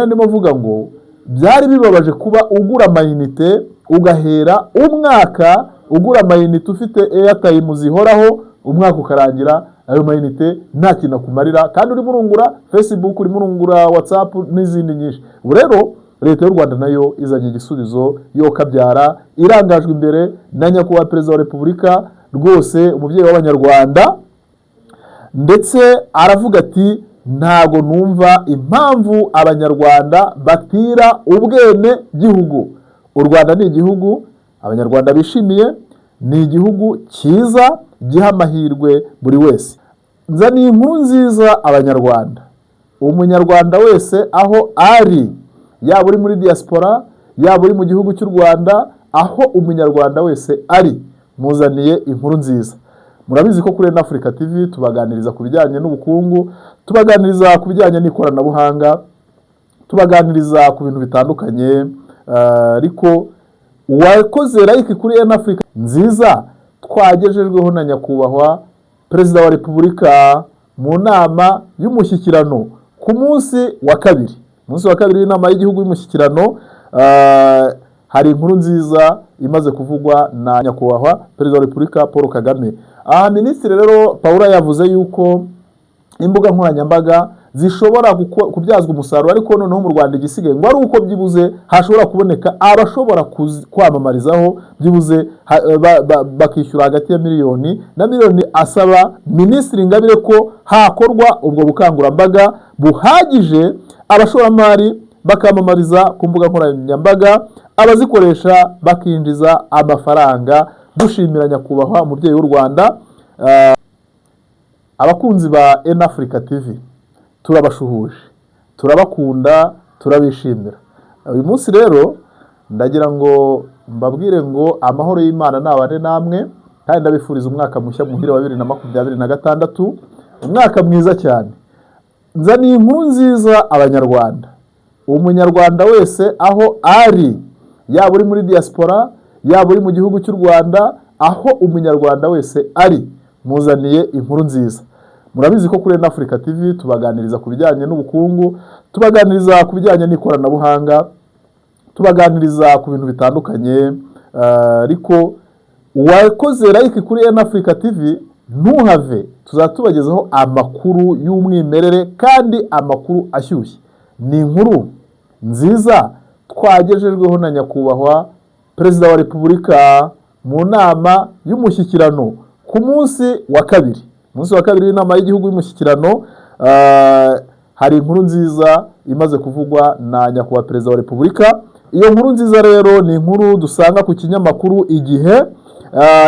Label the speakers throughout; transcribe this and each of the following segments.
Speaker 1: ndimo mvuga ngo byari bibabaje kuba ugura amayinite ugahera umwaka ugura amayinite ufite airtime zihoraho, umwaka ukarangira ayo mayinite nta kintu akumarira, kandi urimo urungura Facebook, urimo urungura WhatsApp n'izindi nyinshi. Ubu rero leta y'u Rwanda nayo izanye igisubizo yo kabyara, irangajwe imbere na nyakubahwa perezida wa repubulika, rwose umubyeyi w'abanyarwanda, ndetse aravuga ati ntago numva impamvu abanyarwanda batira ubwene gihugu. U Rwanda ni igihugu abanyarwanda bishimiye, ni igihugu cyiza giha amahirwe buri wese. Nzaniye inkuru nziza abanyarwanda, umunyarwanda wese aho ari, yaba uri muri diaspora, yaba uri mu gihugu cy'u Rwanda, aho umunyarwanda wese ari, muzaniye inkuru nziza. Murabizi ko kuri Africa TV tubaganiriza ku bijyanye n'ubukungu, tubaganiriza ku bijyanye n'ikoranabuhanga, tubaganiriza ku bintu bitandukanye, ariko wakoze like kuri Africa nziza twagejejweho na nyakubahwa perezida wa repubulika mu nama y'umushyikirano ku munsi wa kabiri. Munsi wa kabiri w'inama y'igihugu y'umushyikirano, hari inkuru nziza imaze kuvugwa na nyakubahwa perezida wa repubulika Paul Kagame. Minisitiri rero Paula yavuze yuko imbuga nkoranyambaga zishobora kubyazwa umusaruro, ariko noneho mu Rwanda igisigaye ngo ari uko byibuze hashobora kuboneka abashobora kwamamarizaho, byibuze bakishyura hagati ya miliyoni na miliyoni. Asaba Minisitiri Ingabire ko hakorwa ubwo bukangurambaga buhagije, abashoramari bakamamariza ku mbuga nkoranyambaga, abazikoresha bakinjiza amafaranga. Dushimira nyakubahwa umubyeyi w'u Rwanda. Abakunzi ba Africa TV turabashuhuje, turabakunda, turabishimira. Uyu munsi rero ndagira ngo mbabwire ngo amahoro y'Imana nabane namwe, kandi ndabifuriza umwaka mushya muhire wa 2026, umwaka mwiza cyane. Nzaniye inkuru nziza abanyarwanda, umunyarwanda wese aho ari, yaba uri muri diaspora, yaba uri mu gihugu cy'u Rwanda, aho umunyarwanda wese ari, muzaniye inkuru nziza. Murabizi ko kuri Africa TV tubaganiriza ku bijyanye n'ubukungu, tubaganiriza ku bijyanye n'ikoranabuhanga, tubaganiriza ku bintu bitandukanye, ariko wakoze like kuri Africa TV ntuhave, tuzatubagezaho amakuru y'umwimerere kandi amakuru ashyushye. Ni inkuru nziza twagejejweho na nyakubahwa perezida wa repubulika mu nama y'umushyikirano ku munsi wa kabiri. Munsi wa kabiri w'inama y'igihugu y'umushyikirano, hari inkuru nziza imaze kuvugwa na nyakubahwa perezida wa repubulika. Iyo nkuru nziza rero ni inkuru dusanga ku kinyamakuru Igihe,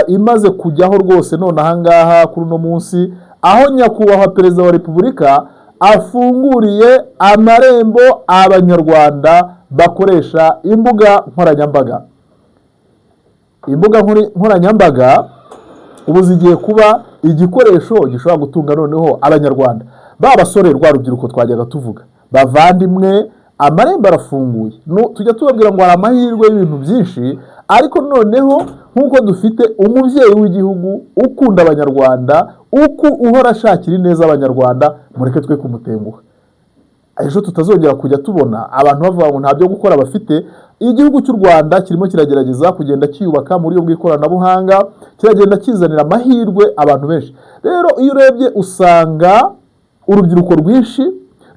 Speaker 1: imaze kujyaho rwose none ahangaha kuri uno munsi, aho nyakubahwa perezida wa repubulika afunguriye amarembo abanyarwanda bakoresha imbuga nkoranyambaga. Imbuga nkoranyambaga ubu zigiye kuba igikoresho gishobora gutunga noneho abanyarwanda. Basore rwa rubyiruko twajyaga tuvuga, bavandimwe, amarembo arafunguye. Tujya tubabwira ngo hari amahirwe y'ibintu byinshi, ariko noneho nk'uko dufite umubyeyi w'igihugu ukunda abanyarwanda, uhora ashakira neza abanyarwanda, mureke twe kumutenguha. Ejo tutazongera kujya tubona abantu bavuga ngo nta byo gukora bafite. Igihugu cy'u Rwanda kirimo kiragerageza kugenda kiyubaka muri yo bw'ikoranabuhanga, kiragenda kizanira amahirwe abantu benshi. Rero iyo urebye usanga urubyiruko rwinshi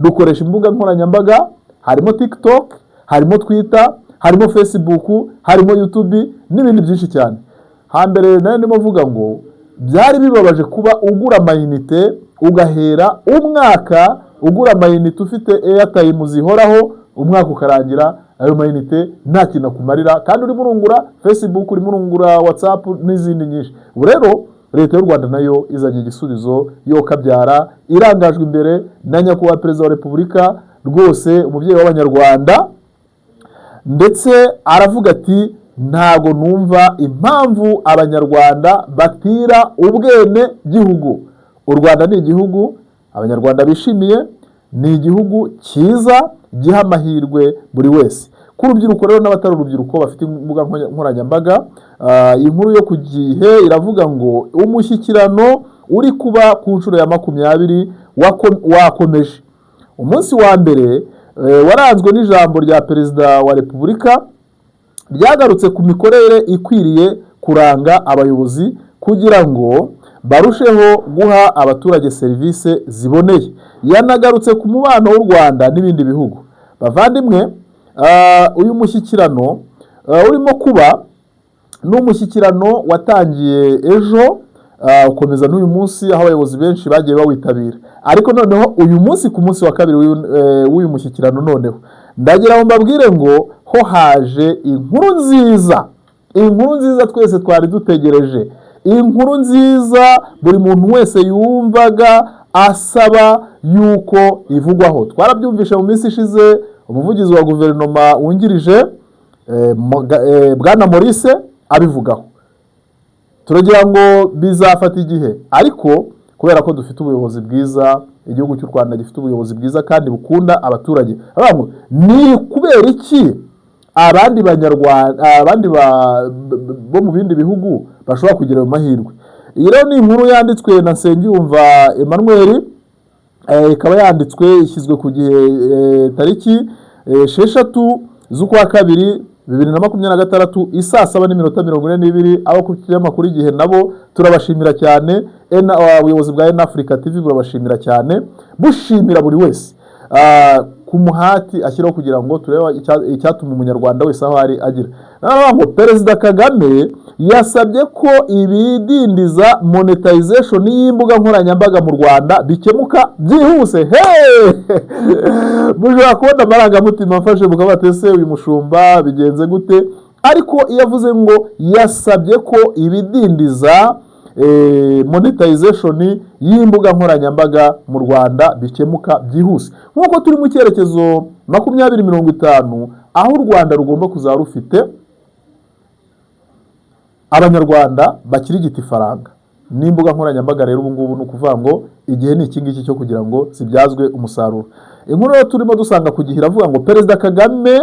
Speaker 1: rukoresha imbuga nkoranyambaga, harimo TikTok, harimo Twitter, harimo Facebook, harimo YouTube n'ibindi byinshi cyane. Hambere nayo ndimo mvuga ngo byari bibabaje kuba ugura amayinite ugahera umwaka ugura amayinite ufite airtime zihoraho, umwaka ukarangira ayo mayinite nta kintu akumarira, kandi urimo urungura Facebook, urimo urungura WhatsApp n'izindi nyinshi. Ubu rero leta y'u Rwanda nayo izanye igisubizo yo kabyara, irangajwe imbere na nyakubahwa perezida wa repubulika, rwose umubyeyi w'abanyarwanda, ndetse aravuga ati ntago numva impamvu abanyarwanda batira ubwene gihugu. U Rwanda ni igihugu abanyarwanda bishimiye, ni igihugu cyiza giha amahirwe buri wese. Ku rubyiruko rero n'abatari urubyiruko bafite imbuga nkoranyambaga, inkuru yo ku Gihe iravuga ngo umushyikirano uri kuba ku nshuro ya 20 wakomeje. Umunsi wa mbere waranzwe n'ijambo rya Perezida wa Repubulika ryagarutse ku mikorere ikwiriye kuranga abayobozi kugira ngo barusheho guha abaturage serivisi ziboneye. Yanagarutse ku mubano w'u Rwanda n'ibindi bihugu. Bavandimwe, uyu mushyikirano urimo kuba n'umushyikirano watangiye ejo ukomeza n'uyu munsi, aho abayobozi benshi bagiye bawitabira. Ariko noneho uyu munsi ku munsi wa kabiri w'uyu mushyikirano noneho ndagira ngo mbabwire ngo ho haje inkuru nziza twese twari dutegereje, inkuru nziza buri muntu wese yumvaga asaba yuko ivugwaho. Twarabyumvishe mu minsi ishize umuvugizi wa guverinoma wungirije Bwana Maurice abivugaho. Turagira ngo bizafata igihe, ariko kubera ko dufite ubuyobozi bwiza, igihugu cy'u Rwanda gifite ubuyobozi bwiza kandi bukunda abaturage, ni kubera iki abandi banyarwanda, abandi bo mu bindi bihugu bashobora kugira ayo mahirwe? Iyi rero ni inkuru yanditswe na Nsengiyumva Emmanuel, ikaba yanditswe ishyizwe ku gihe tariki 6 z'ukwa kabiri 2026 isaa 7:42. Abo ku kinyamakuru Igihe nabo turabashimira cyane, ubuyobozi bwa Africa TV burabashimira cyane, bushimira buri wese ku muhati ashyiraho kugira ngo turebe icyatuma umunyarwanda wese aho ari agira. Ngo Perezida Kagame yasabye ko ibidindiza monetization y'imbuga nkoranyambaga mu Rwanda bikemuka byihuse. Mushobora kubona amarangamutima mfashe mukabatese uyu mushumba bigenze gute, ariko iyo avuze ngo yasabye ko ibidindiza monetization y'imbuga nkoranyambaga mu Rwanda bikemuka byihuse, nk'uko turi mu cyerekezo 2050 aho u Rwanda rugomba kuzaba rufite abanyarwanda bakirigita ifaranga n'imbuga nkoranyambaga. Rero ubu ngubu ni ukuvuga ngo igihe ni iki ngiki cyo kugira ngo zibyazwe umusaruro. Inkuru rero turimo dusanga ku Gihe iravuga ngo Perezida Kagame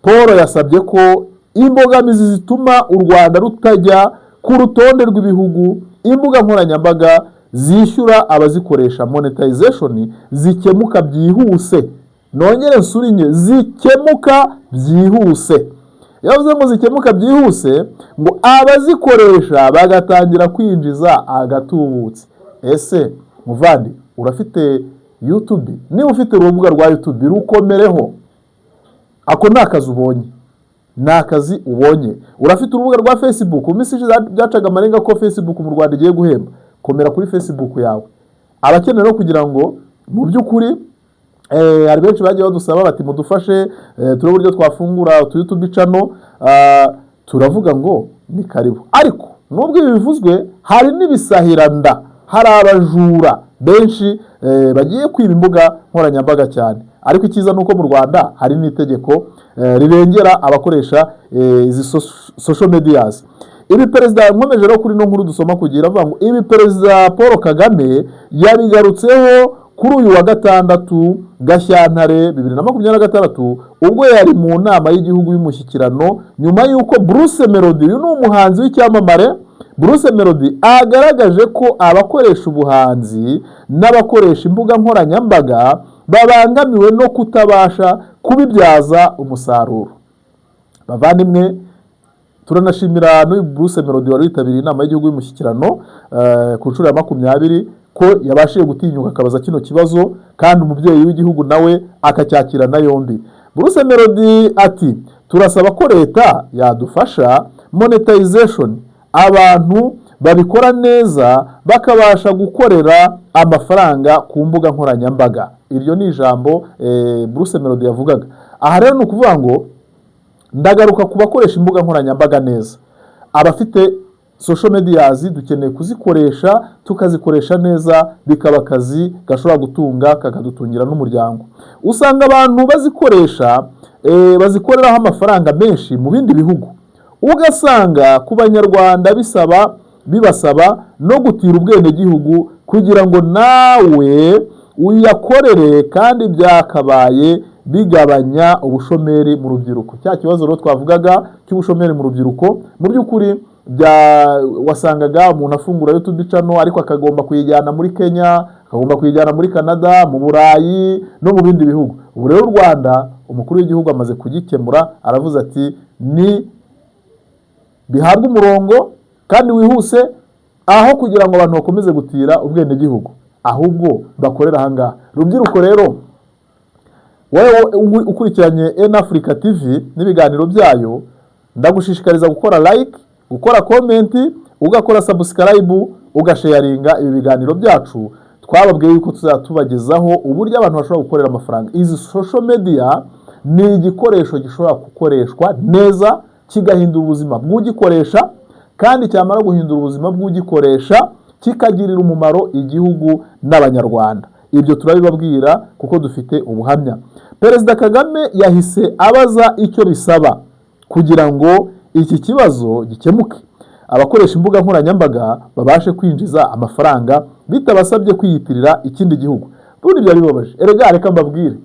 Speaker 1: Paul yasabye ko imbogamizi zituma u Rwanda rutajya ku rutonde rw'ibihugu imbuga nkoranyambaga zishyura abazikoresha monetization zikemuka byihuse. Nongere nsurinye, zikemuka byihuse. Yavuze ngo zikemuka byihuse ngo abazikoresha bagatangira kwinjiza agatubutse. Ese muvandi, urafite YouTube? Niba ufite urubuga rwa YouTube rukomereho, ako ni akazi ubonye, ni akazi ubonye. Urafite urubuga rwa Facebook, umisi byacaga amarenga ko Facebook mu Rwanda igiye guhemba, komera kuri Facebook yawe. Abakenera kugira ngo mu by'ukuri hari benshi bagiye badusaba bati mudufashe turebe uburyo twafungura YouTube channel, turavuga ngo ni karibu. Ariko nubwo ibi bivuzwe, hari n'ibisahiranda, hari abajura benshi bagiye kwiba imbuga nkoranyambaga cyane. Ariko icyiza nuko mu Rwanda hari n'itegeko rirengera abakoresha izi social medias. Ibi Perezida nkomeje rero kuri no nkuru dusoma kugira avuga ngo ibi Perezida Paul Kagame yabigarutseho kuri uyu wa 6 Gashyantare 2026 ubwo yari mu nama y'igihugu y'umushyikirano, nyuma y'uko Bruce Melody, uyu ni umuhanzi w'icyamamare, Bruce Melody agaragaje ko abakoresha ubuhanzi n'abakoresha imbuga nkoranyambaga babangamiwe no kutabasha kubibyaza umusaruro. Bavandimwe, turanashimira n'uyu Bruce Melody wari witabiriye inama y'igihugu y'umushyikirano ku nshuro ya 20 ko yabashije gutinyuka akabaza kino kibazo, kandi umubyeyi w'igihugu nawe akacyakira na yombi. Bruce Melody ati turasaba ko leta yadufasha monetization, abantu babikora neza bakabasha gukorera amafaranga ku mbuga nkoranyambaga. Iryo ni ijambo Bruce Melody yavugaga. Aha rero ni ukuvuga ngo ndagaruka ku bakoresha imbuga nkoranyambaga neza. Abafite social medias dukeneye kuzikoresha, tukazikoresha neza, bikaba akazi gashobora gutunga kakadutungira n'umuryango. Usanga abantu bazikoreraho amafaranga menshi mu bindi bihugu, ugasanga ku banyarwanda bibasaba no gutira ubwene gihugu kugira ngo nawe uyakorere, kandi byakabaye bigabanya ubushomeri mu rubyiruko. Cya kibazo rero twavugaga cy'ubushomeri mu rubyiruko, mu by'ukuri wasangaga umuntu afungura YouTube channel ariko akagomba kuyijyana muri Kenya, akagomba kuyijyana muri Canada, mu Burayi no mu bindi bihugu. Ubu rero u Rwanda umukuru w'igihugu amaze kugikemura, aravuze ati ni bihabwa umurongo kandi wihuse, aho kugira ngo abantu bakomeze gutira ubwende gihugu, ahubwo bakorera ahangaha. Rubyiruko rero, wowe ukurikiranye N-Africa TV n'ibiganiro byayo, ndagushishikariza gukora like, gukora comment, ugakora subscribe, ugasharinga ibi biganiro byacu. Twababwiye yuko tuzatubagezaho uburyo abantu bashobora gukorera amafaranga. Izi social media ni igikoresho gishobora gukoreshwa neza kigahindura ubuzima bw'ugikoresha, kandi cyamara guhindura ubuzima bw'ugikoresha kikagirira umumaro igihugu n'abanyarwanda. Ibyo turabibabwira kuko dufite ubuhamya. Perezida Kagame yahise abaza icyo bisaba kugira ngo iki kibazo gikemuke, abakoresha imbuga nkoranyambaga babashe kwinjiza amafaranga bitabasabye kwiyitirira ikindi gihugu. Buri byo bibabaje. Reka mbabwire,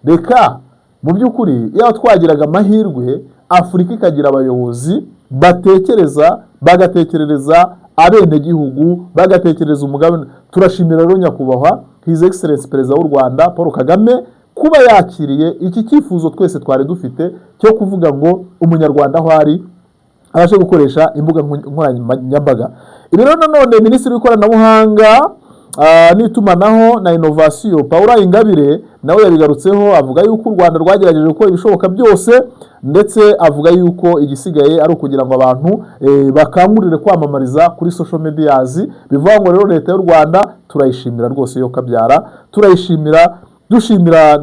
Speaker 1: reka mu by'ukuri iyo twagiraga amahirwe Afurika ikagira abayobozi batekereza, bagatekerereza abenegihugu, bagatekereza umugabane. Turashimira rero nyakubahwa His Excellency Perezida w'u Rwanda Paul Kagame kuba yakiriye iki cyifuzo twese twari dufite cyo kuvuga ngo umunyarwanda aho ari abashe gukoresha imbuga nkoranyambaga. Ibi rero nanone Minisitiri w'Ikoranabuhanga n'itumanaho na Innovation Paula Ingabire nawe yabigarutseho, avuga yuko u Rwanda rwagerageje gukora ibishoboka byose, ndetse avuga yuko igisigaye ari ukugira ngo abantu bakangurire kwamamariza kuri social medias. Bivuga ngo rero leta y'u Rwanda turayishimira rwose yo kabyara, turayishimira, dushimira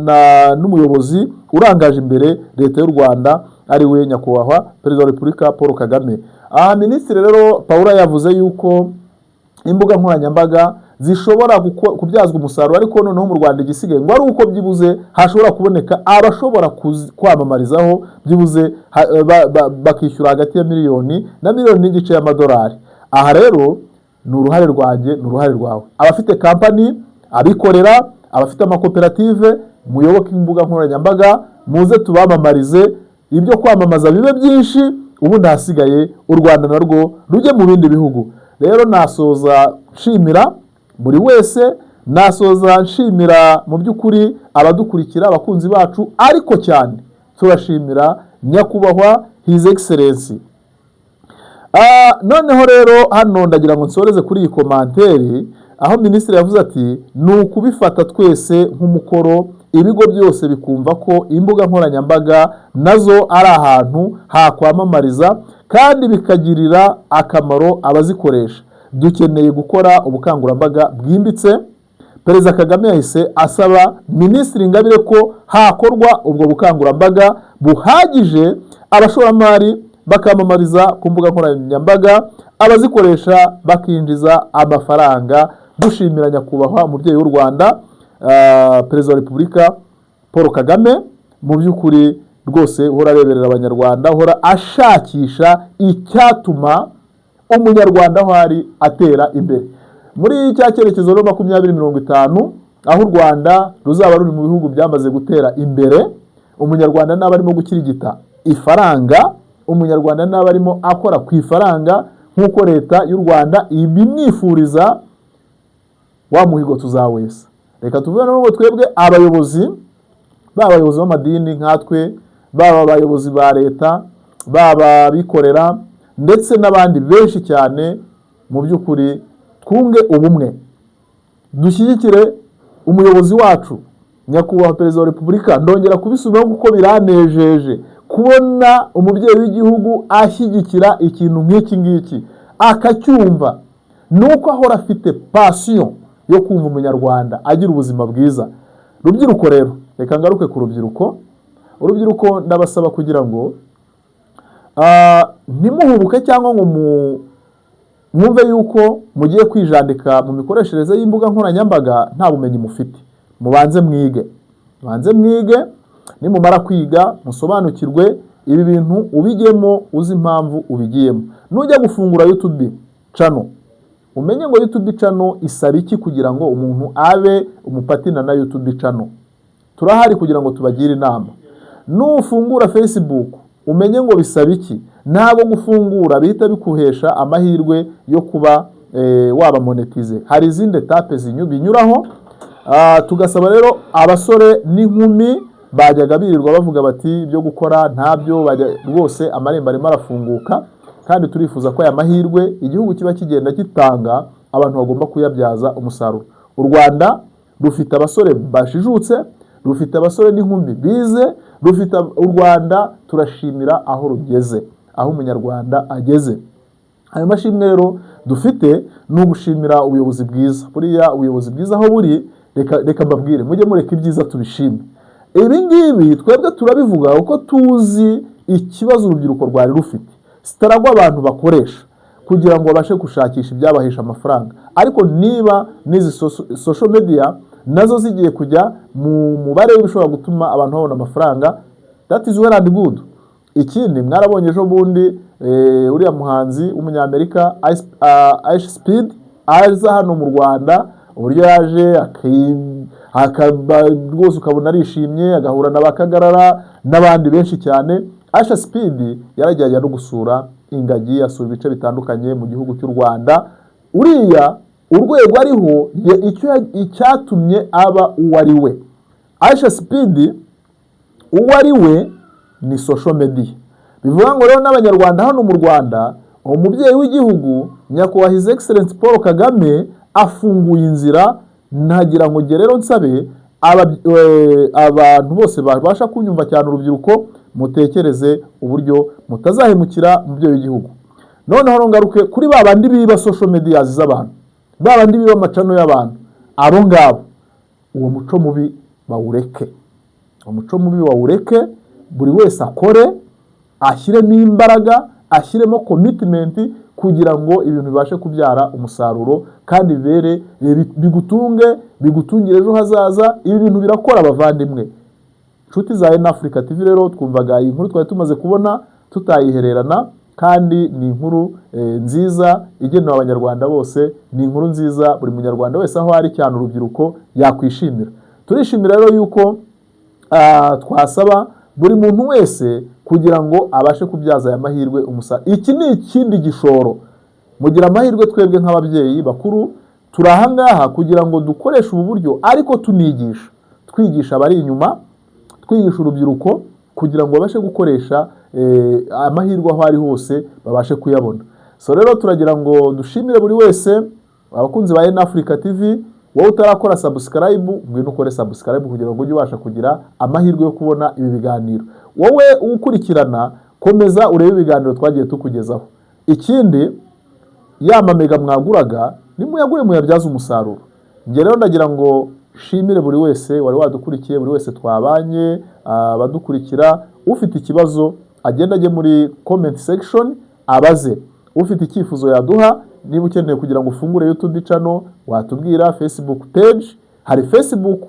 Speaker 1: n'umuyobozi urangaje imbere leta y'u Rwanda ari we nyakubahwa Perezida wa Repubulika Paul Kagame. Minisitiri rero Paula yavuze yuko imbuga nkoranyambaga zishobora kubyazwa umusaruro, ariko noneho mu Rwanda igisigaye ngo ari uko byibuze hashobora kuboneka abashobora kwamamarizaho byibuze bakishyura hagati ya miliyoni na miliyoni n'igice y'amadolari. Aha rero ni uruhare rwanjye, ni uruhare rwawe. Abafite kampani, abikorera, abafite amakoperative, muyoboke imbuga nkoranyambaga, muze tubamamarize, ibyo kwamamaza bibe byinshi, ubundi hasigaye u Rwanda narwo rujye mu bindi bihugu. Rero nasoza nshimira buri wese, nasoza nshimira mu by'ukuri abadukurikira, abakunzi bacu, ariko cyane turashimira nyakubahwa His Excellency. Noneho rero hano ndagira ngo nsoreze kuri iyi komanteri, aho minisitiri yavuze ati ni ukubifata twese nk'umukoro, ibigo byose bikumva ko imbuga nkoranyambaga nazo ari ahantu hakwamamariza kandi bikagirira akamaro abazikoresha. Dukeneye gukora ubukangurambaga bwimbitse. Perezida Kagame yahise asaba Minisitiri Ingabire ko hakorwa ubwo bukangurambaga buhagije, abashoramari bakamamariza ku mbuga nkoranyambaga, abazikoresha bakinjiza amafaranga. Dushimira nyakubahwa umubyeyi w'u Rwanda Perezida wa Repubulika Paul Kagame, mu by'ukuri rwose uhora areberera abanyarwanda, uhora ashakisha icyatuma umunyarwanda aho ari atera imbere. Muri cya cyerekezo rero 2050, aho u Rwanda ruzaba ruri mu bihugu byamaze gutera imbere, umunyarwanda n'aba arimo gukirigita ifaranga, umunyarwanda n'aba arimo akora ku ifaranga nk'uko leta y'u Rwanda ibimwifuriza, wa muhigo tuzawesa. Reka tuvuge ngo twebwe abayobozi, abayobozi b'amadini nkatwe, baba abayobozi ba leta, baba bikorera, ndetse n'abandi benshi cyane, mu by'ukuri twunge ubumwe, dushyigikire umuyobozi wacu nyakubahwa Perezida wa Repubulika. Ndongera kubisubiraho kuko biranejeje kubona umubyeyi w'igihugu ashyigikira ikintu nk'iki ngiki, akacyumva. Nuko ahora afite passion yo kumva umunyarwanda agira ubuzima bwiza. Rubyiruko rero, reka ngaruke ku rubyiruko. Urubyiruko ndabasaba kugira ngo ntimuhubuke cyangwa ngo mwumve yuko mugiye kwijandika mu mikoreshereze y'imbuga nkoranyambaga nta bumenyi mufite. Mubanze mwige, nimumara kwiga musobanukirwe ibi bintu, ubigemo uzi impamvu ubigiyemo. Nujya gufungura YouTube channel, umenye ngo YouTube channel isaba iki kugira ngo umuntu abe umupatina na YouTube channel. Turahari kugira ngo tubagire inama. Nufungura Facebook, umenye ngo bisaba iki. Ntabwo gufungura bihita bikuhesha amahirwe yo kuba waba monetize. Hari izindi etape binyuraho. Tugasaba rero abasore n'inkumi bajyaga birirwa bavuga bati ibyo gukora ntabyo, rwose amarembo arimo arafunguka, kandi turifuza ko aya mahirwe igihugu kiba kigenda gitanga abantu bagomba kuyabyaza umusaruro. U Rwanda rufite abasore bashijutse, rufite abasore n'inkumi bize, u Rwanda turashimira aho rugeze, aho umunyarwanda ageze. Ayo mashimwe rero dufite ni ugushimira ubuyobozi bwiza. Buriya ubuyobozi bwiza aho buri, reka mbabwire, mujye mureka ibyiza tubishime. Ibi ngibi twebwe turabivuga uko tuzi ikibazo urubyiruko rwari rufite, sitaragwa abantu bakoresha kugira ngo babashe gushakisha ibyabahesha amafaranga. Ariko niba n'izi social media nazo zigiye kujya mu mubare w'ibishobora gutuma abantu babona amafaranga, that is well and good. Ikindi mwarabonye ejo bundi uriya muhanzi w'umunyamerika Ice Speed aza hano mu Rwanda, uburyo yaje rwose ukabona arishimye, agahura na Bakagarara n'abandi benshi cyane. Ice Speed yarajyanye no gusura ingagi, asura ibice bitandukanye mu gihugu cy'u Rwanda. Uriya urwego ariho icyatumye aba uwo ari we. Ice Speed uwo ari we ni social media. Bivuga ngo rero n'abanyarwanda hano mu Rwanda, umubyeyi w'igihugu nyakubahwa His Excellency Paul Kagame afunguye inzira. Ntagira ngo rero nsabe abantu bose babasha kunyumva cyane, urubyiruko mutekereze uburyo mutazahemukira umubyeyi w'igihugu. Noneho ngaruke kuri babandi biba social media z'abantu, babandi biba amacano y'abantu, abo ngabo uwo muco mubi bawureke, umuco mubi wawureke. Buri wese akore, ashyiremo imbaraga, ashyiremo commitment kugira ngo ibintu bibashe kubyara umusaruro kandi bigutungire ejo hazaza. Ibi bintu birakora abavandimwe. Inshuti za Africa TV rero twumvaga iyi nkuru twari tumaze kubona tutayihererana, kandi ni inkuru nziza igenewe abanyarwanda bose. Ni inkuru nziza buri munyarwanda wese aho ari cyane urubyiruko yakwishimira. Turishimira rero yuko twasaba buri muntu wese kugira ngo abashe kubyaza aya mahirwe umusaruro. Iki ni ikindi gishoro. Mugira amahirwe twebwe nk'ababyeyi bakuru turahangaha kugira ngo dukoreshe ubu buryo, ariko twigisha abari inyuma, twigisha urubyiruko kugira ngo babashe gukoresha amahirwe aho ari hose babashe kuyabona. So rero turagira ngo dushimire buri wese, abakunzi ba Africa TV. Wowe utarakora subscribe, ngwino ukore subscribe kugira ngo ujye ubasha kugira amahirwe yo kubona ibi biganiro. Wowe ukurikirana, komeza urebe ibiganiro twagiye tukugezaho. Ikindi, mega mwaguraga nimuyagure muyabyaza umusaruro. Nge rero ndagira ngo shimire buri wese wari wadukurikiye, buri wese twabanye, abadukurikira. Ufite ikibazo agenda ajye muri comment section abaze, ufite icyifuzo yaduha. Niba ukeneye kugira ngo ufungure YouTube channel watubwira. Facebook page, hari Facebook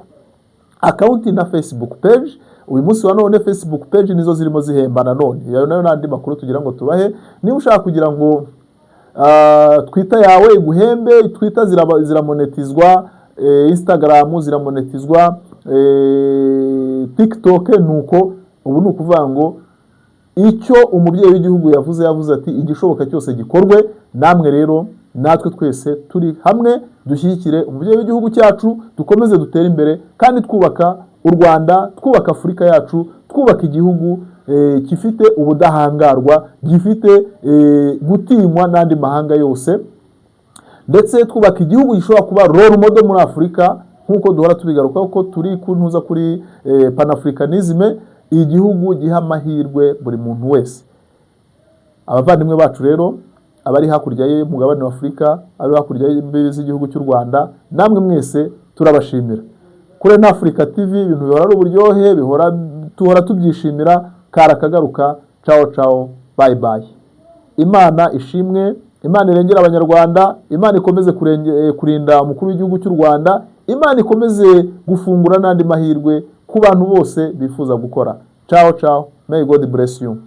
Speaker 1: account na Facebook page. Uyu munsi wa none Facebook page nizo zirimo zihembana none. Nayo nandi makuru tugira ngo tubahe. Niba ushaka kugira ngo Twitter yawe iguhembe, Twitter ziramonetizwa, Instagram ziramonetizwa, TikTok nuko. Ubu nukuvuga ngo icyo umubyeyi w'igihugu yavuze ati igishoboka cyose gikorwe. Namwe rero natwe twese turi hamwe dushyigikire umubyeyi w'igihugu cyacu, dukomeze dutere imbere kandi twubaka u Rwanda, twubaka Afurika yacu, twubaka igihugu gifite ubudahangarwa, gifite gutinywa n'andi mahanga yose, ndetse twubaka igihugu gishobora kuba role model muri Afurika, nkuko duhora tubigaruka ko turi kuntuza kuri Pan-Africanism. Igihugu giha amahirwe buri muntu wese. Abavandimwe bacu rero abari hakurya y'umugabane wa Afurika, abari hakurya y'imbibi z'igihugu cy'u Rwanda, namwe mwese turabashimira. Kuri Africa TV ibintu bihora ari uburyohe, tuhora tubyishimira. Karakagaruka. Ciao, bye bye. Imana ishimwe, Imana irengera abanyarwanda, Imana ikomeze kurinda umukuru w'igihugu cy'u Rwanda, Imana ikomeze gufungura n'andi mahirwe ku bantu bose bifuza gukora. Ciao, may God bless you.